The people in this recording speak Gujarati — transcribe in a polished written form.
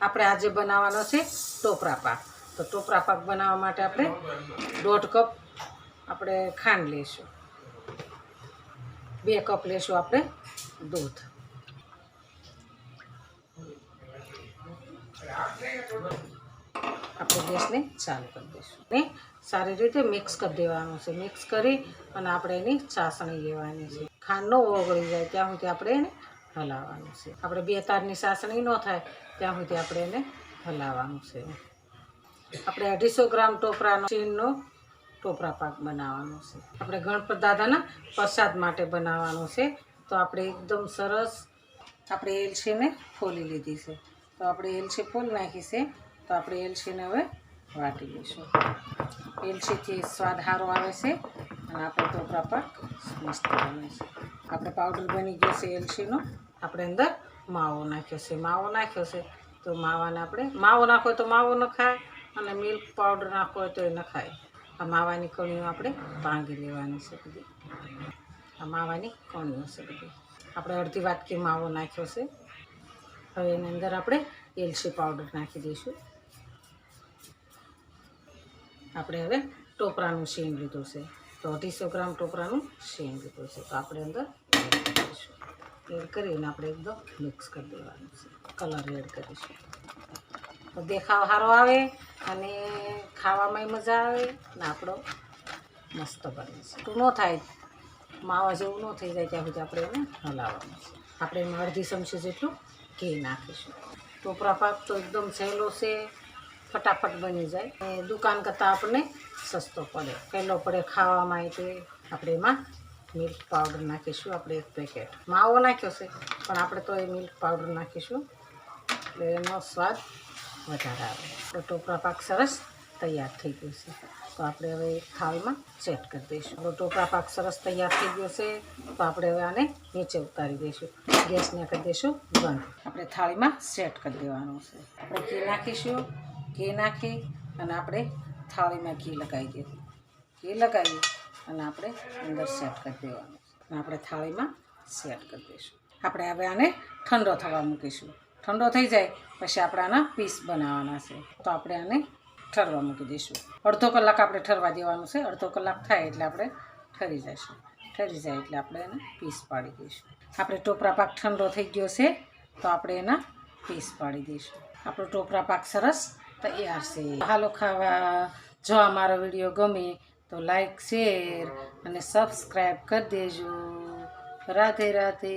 આપણે આજે બનાવવાનો છે ટોપરા પાક। તો ટોપરા પાક બનાવવા માટે આપણે 1.5 કપ આપણે ખાંડ લઈશું, 2 કપ લઈશું આપણે દૂધ, આપણે ગેસને ચાલુ કરી દઈશું ને સારી રીતે મિક્સ કરી દેવાનું છે। મિક્સ કરી અને આપણે એની ચાસણી લેવાની છે। ખાંડ ન ઓગળી જાય ત્યાં સુધી આપણે એને હલાવવાનું છે। આપણે 2 તારની ચાસણી ન થાય ત્યાં સુધી આપણે એને હલાવવાનું છે। આપણે 250 ગ્રામ ટોપરાનો ચીનનો ટોપરા પાક બનાવવાનો છે। આપણે ગણપત દાદાના પ્રસાદ માટે બનાવવાનો છે। તો આપણે એકદમ સરસ આપણે એલચીને ફોલી લીધી છે। તો આપણે એલચી ફોલી નાખી છે। તો આપણે એલચીને હવે વાટી લઈશું। એલચીથી સ્વાદ સારો આવે છે અને આપણો ટોપરા પાક મસ્ત બને છે। આપણે પાવડર બની ગયો છે એલચીનો। આપણે અંદર માવો નાખ્યો છે। માવો નાખ્યો છે તો માવાને આપણે માવો નાખો તો માવો ન ખાય અને મિલ્ક પાવડર નાખવો હોય તો એ ન ખાય। આ માવાની કણીઓ આપણે ભાંગી લેવાની છે બધી। આ માવાની કણીઓ છે બધી। આપણે અડધી વાટકી માવો નાખ્યો છે। હવે એની અંદર આપણે એલચી પાવડર નાખી દઈશું। આપણે હવે ટોપરાનું શીણ લીધું છે તો 250 ગ્રામ ટોપરાનું શીણ લીધું છે તો આપણે અંદર એડ કરીશું। એડ કરીને આપણે એકદમ મિક્સ કરી દેવાનું છે। કલર એડ કરીશું તો દેખાવ સારો આવે અને ખાવામાં મજા આવે ને આપણો મસ્ત બને છે। તો ન થાય માવા જેવું ન થઈ જાય ત્યાં સુધી આપણે એને હલાવવાનું છે। આપણે એમાં અડધી ચમચી જેટલું ઘી નાખીશું। ટોપરા પાક તો એકદમ સહેલો છે, ફટાફટ બની જાય અને દુકાન કરતાં આપણને સસ્તો પડે, પહેલો પડે ખાવામાં। તે આપણે એમાં મિલ્ક પાવડર નાખીશું, આપણે 1 પેકેટ માવો નાખ્યો છે પણ આપણે તો એ મિલ્ક પાવડર નાખીશું એટલે એનો સ્વાદ વધારે આવે। તો ટોપરા પાક સરસ તૈયાર થઈ ગયું છે તો આપણે હવે એક થાળીમાં સેટ કરી દઈશું। તો ટોપરા પાક સરસ તૈયાર થઈ ગયો છે તો આપણે હવે આને નીચે ઉતારી દઈશું, ગેસને કરી દઈશું બંધ। આપણે થાળીમાં સેટ કરી દેવાનું છે। આપણે ઘી નાખીશું, ઘી નાખી અને આપણે થાળીમાં ઘી લગાવી દઈશું। ઘી લગાવી અને આપણે અંદર સેટ કરી દેવાનું છે અને આપણે થાળીમાં સેટ કરી દઈશું। આપણે હવે આને ઠંડો થવા મૂકીશું। ઠંડો થઈ જાય પછી આપણે આના પીસ બનાવવાના છે તો આપણે આને ઠરવા મૂકી દઈશું। અડધો કલાક આપણે ઠરવા દેવાનું છે। અડધો કલાક થાય એટલે આપણે ઠરી જશે। ઠરી જાય એટલે આપણે એને પીસ પાડી દઈશું। આપણે ટોપરા પાક ઠંડો થઈ ગયો છે તો આપણે એના પીસ પાડી દઈશું। આપણો ટોપરા પાક સરસ તૈયાર છે। હાલો ખાવા। જો અમારો વિડીયો ગમે તો લાઈક, શેર અને સબસ્ક્રાઈબ કરી દેજો। રાધે રાધે।